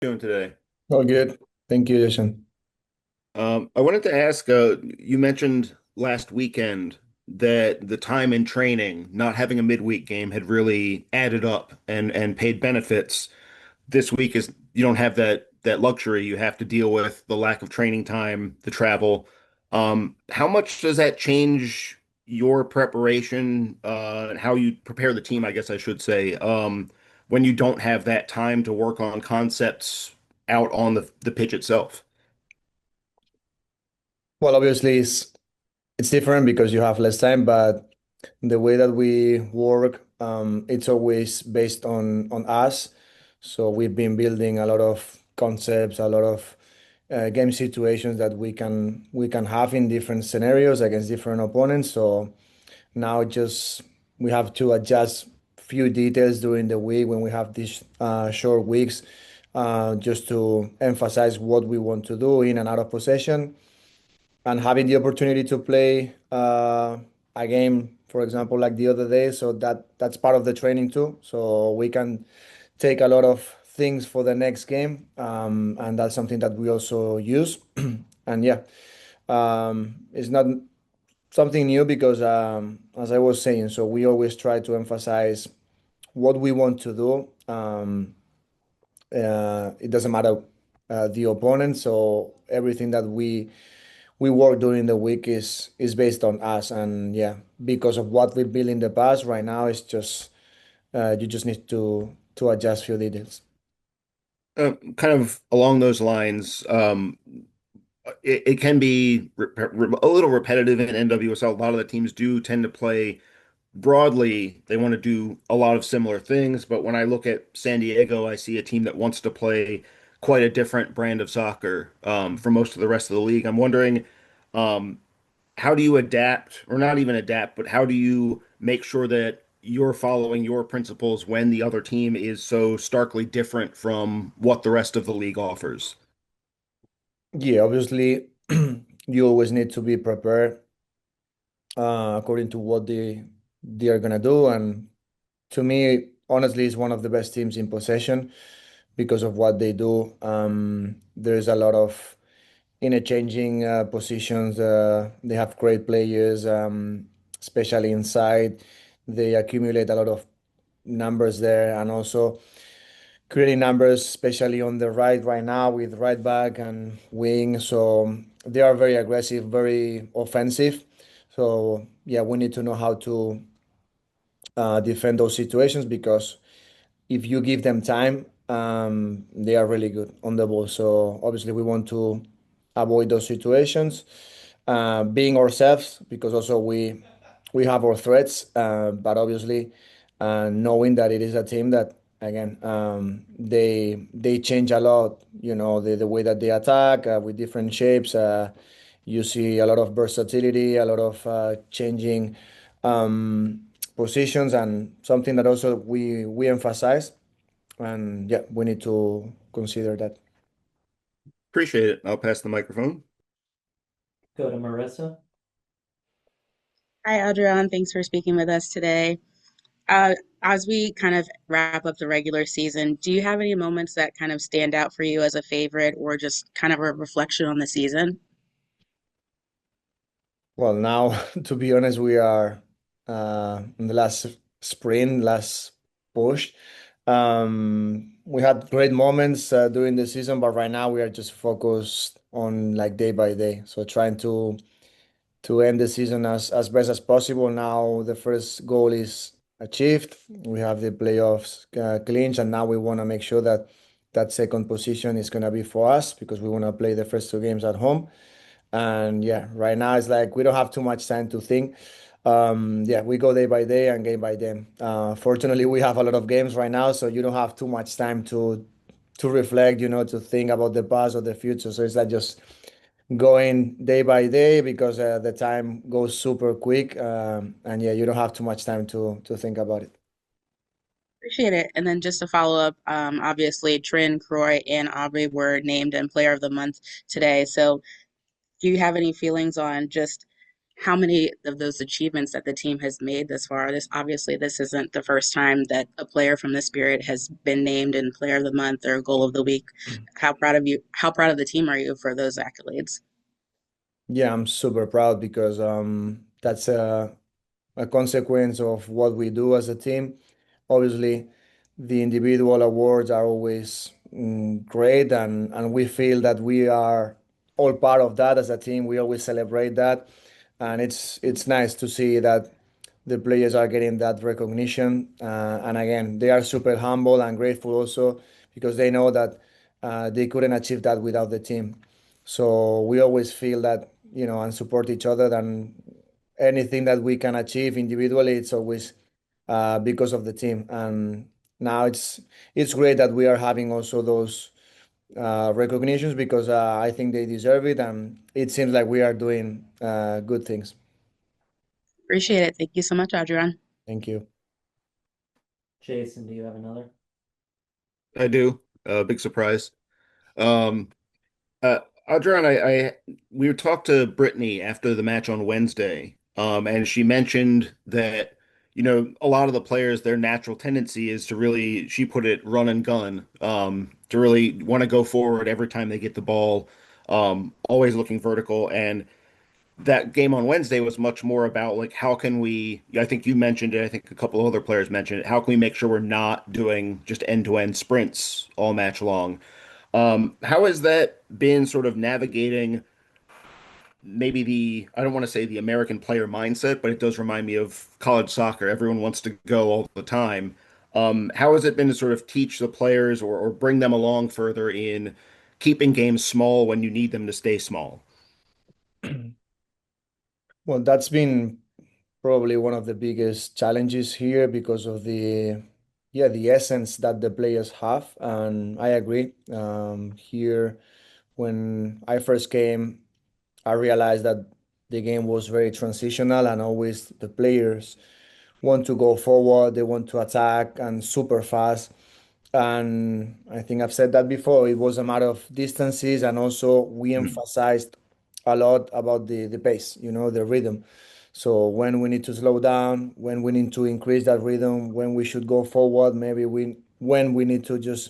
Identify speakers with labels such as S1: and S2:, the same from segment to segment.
S1: Doing today?
S2: All good. Thank you, Jason.
S1: I wanted to ask, you mentioned last weekend that the time in training, not having a midweek game, had really added up and paid benefits. This week is you don't have that luxury. You have to deal with the lack of training time, the travel. How much does that change your preparation, and how you prepare the team, I guess I should say, when you don't have that time to work on concepts out on the pitch itself?
S2: Well, obviously, it's different because you have less time, but the way that we work, it's always based on us. So we've been building a lot of concepts, a lot of game situations that we can have in different scenarios against different opponents. So now just we have to adjust few details during the week when we have these short weeks, just to emphasize what we want to do in and out of possession and having the opportunity to play a game, for example, like the other day. So that's part of the training too. So we can take a lot of things for the next game, and that's something that we also use. And yeah, it's not something new because, as I was saying, so we always try to emphasize what we want to do. It doesn't matter the opponent. So everything that we work during the week is based on us, and yeah, because of what we built in the past, right now it's just you just need to adjust few details.
S1: Kind of along those lines, it can be a little repetitive in NWSL. A lot of the teams do tend to play broadly. They want to do a lot of similar things, but when I look at San Diego, I see a team that wants to play quite a different brand of soccer from most of the rest of the league. I'm wondering, um, how do you adapt, or not even adapt, but how do you make sure that you're following your principles when the other team is so starkly different from what the rest of the league offers?
S2: Yeah, obviously, you always need to be prepared according to what they are gonna do, and to me, honestly, it's one of the best teams in possession because of what they do. There's a lot of interchanging positions. They have great players, especially inside. They accumulate a lot of numbers there, and also creating numbers, especially on the right now with right back and wing. So they are very aggressive, very offensive. So yeah, we need to know how to defend those situations because if you give them time, they are really good on the ball. So obviously, we want to avoid those situations, being ourselves because also we have our threats, but obviously, knowing that it is a team that again they change a lot. You know the way that they attack with different shapes. You see a lot of versatility, a lot of changing positions, and something that also we emphasize. And yeah, we need to consider that.
S1: Appreciate it. I'll pass the microphone.
S3: Go to Marissa.
S4: Hi, Adrián. Thanks for speaking with us today. Uh, as we kind of wrap up the regular season, do you have any moments that kind of stand out for you as a favorite or just kind of a reflection on the season?
S2: Well, now, to be honest, we are in the last sprint, last push. We had great moments during the season, but right now we are just focused on like day by day. So trying to end the season as best as possible. Now the first goal is achieved. We have the playoffs clinched, and now we want to make sure that that second position is going to be for us because we want to play the first two games at home. And yeah, right now it's like we don't have too much time to think. Yeah, we go day by day and game by game. Fortunately, we have a lot of games right now, so you don't have too much time to reflect, to think about the past or the future. So it's like just going day by day because the time goes super quick, and yeah, you don't have too much time to think about it.
S4: Appreciate it. And then just to follow up, obviously Trin, Croy, and Aubrey were named and Player of the Month today. So do you have any feelings on just how many of those achievements that the team has made this far. This isn't the first time that a player from the Spirit has been named in Player of the Month or Goal of the Week. How proud of the team are you for those accolades?
S2: Yeah, I'm super proud because that's a consequence of what we do as a team. Obviously, the individual awards are always great, and we feel that we are all part of that as a team. We always celebrate that, and it's nice to see that the players are getting that recognition. And again, they are super humble and grateful also because they know that they couldn't achieve that without the team. So we always feel that, and support each other, and anything that we can achieve individually, it's always because of the team. And now it's great that we are having also those recognitions because I think they deserve it, and it seems like we are doing good things.
S4: Appreciate it. Thank you so much, Adrián.
S2: Thank you.
S3: Jason, do you have another?
S1: I do. Big surprise. Um, uh, Adrian, we talked to Brittany after the match on Wednesday, and she mentioned that, a lot of the players, their natural tendency is to really, she put it, run and gun, to really want to go forward every time they get the ball, always looking vertical. And that game on Wednesday was much more about like how can we, I think you mentioned it, I think a couple of other players mentioned it, how can we make sure we're not doing just end-to-end sprints all match long? How has that been sort of navigating maybe I don't want to say the American player mindset, but it does remind me of college soccer. Everyone wants to go all the time. How has it been to sort of teach the players or bring them along further in keeping games small when you need them to stay small?
S2: Well, that's been probably one of the biggest challenges here because of the essence that the players have. And I agree. Here, when I first came, I realized that the game was very transitional, and always the players want to go forward, they want to attack and super fast. And I think I've said that before. It was a matter of distances, and also we
S1: Mm.
S2: emphasized a lot about the pace, the rhythm. So when we need to slow down, when we need to increase that rhythm, when we should go forward, maybe when we need to just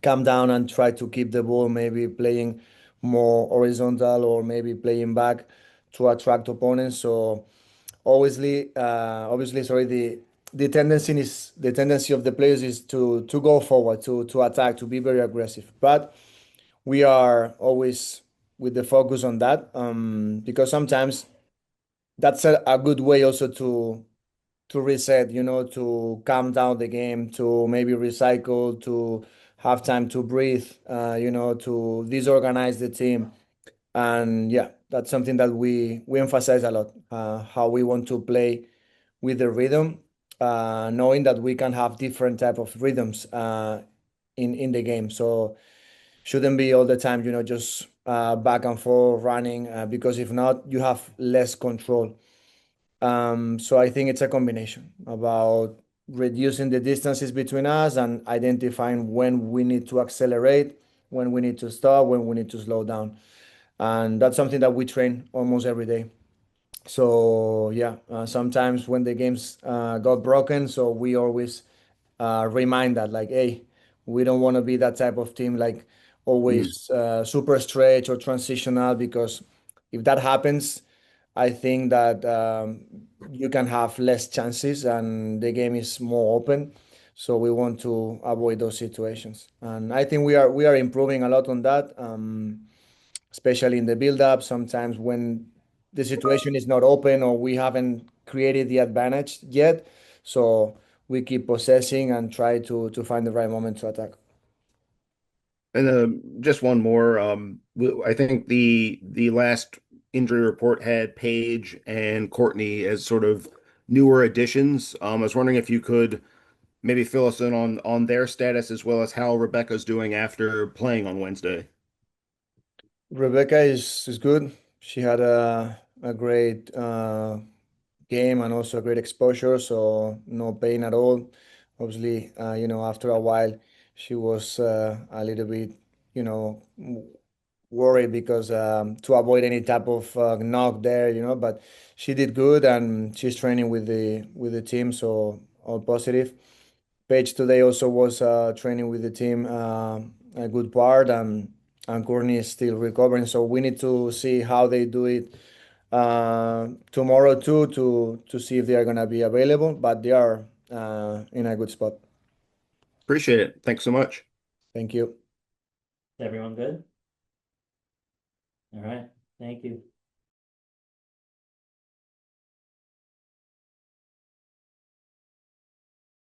S2: calm down and try to keep the ball, maybe playing more horizontal or maybe playing back to attract opponents. So obviously, sorry, the tendency of the players is to go forward, to attack, to be very aggressive. But we are always with the focus on that, because sometimes that's a good way also to reset, to calm down the game, to maybe recycle, to have time to breathe, to disorganize the team. And yeah, that's something that we emphasize a lot, how we want to play with the rhythm, knowing that we can have different type of rhythms in the game. So shouldn't be all the time, just back and forth running, because if not, you have less control. So I think it's a combination about reducing the distances between us and identifying when we need to accelerate, when we need to stop, when we need to slow down. And that's something that we train almost every day. So yeah, sometimes when the games got broken, so we always remind that, like, hey, we don't want to be that type of team, like
S1: Mm.
S2: always super stretch or transitional, because if that happens, I think that you can have less chances and the game is more open. So we want to avoid those situations, and I think we are improving a lot on that. Especially in the build up, sometimes when the situation is not open or we haven't created the advantage yet. So we keep possessing and try to find the right moment to attack.
S1: And just one more. I think the last injury report had Paige and Courtney as sort of newer additions. I was wondering if you could maybe fill us in on their status as well as how Rebecca's doing after playing on Wednesday.
S2: Rebecca is good. She had a great game and also a great exposure, so no pain at all. Obviously, after a while, she was a little bit, you know, worried because to avoid any type of knock there, but she did good and she's training with the team, so all positive. Paige today also was training with the team a good part, and Courtney is still recovering. So we need to see how they do it tomorrow too, to see if they are gonna be available. But they are in a good spot.
S1: Appreciate it. Thanks so much.
S2: Thank you.
S3: Is everyone good? All right. Thank you.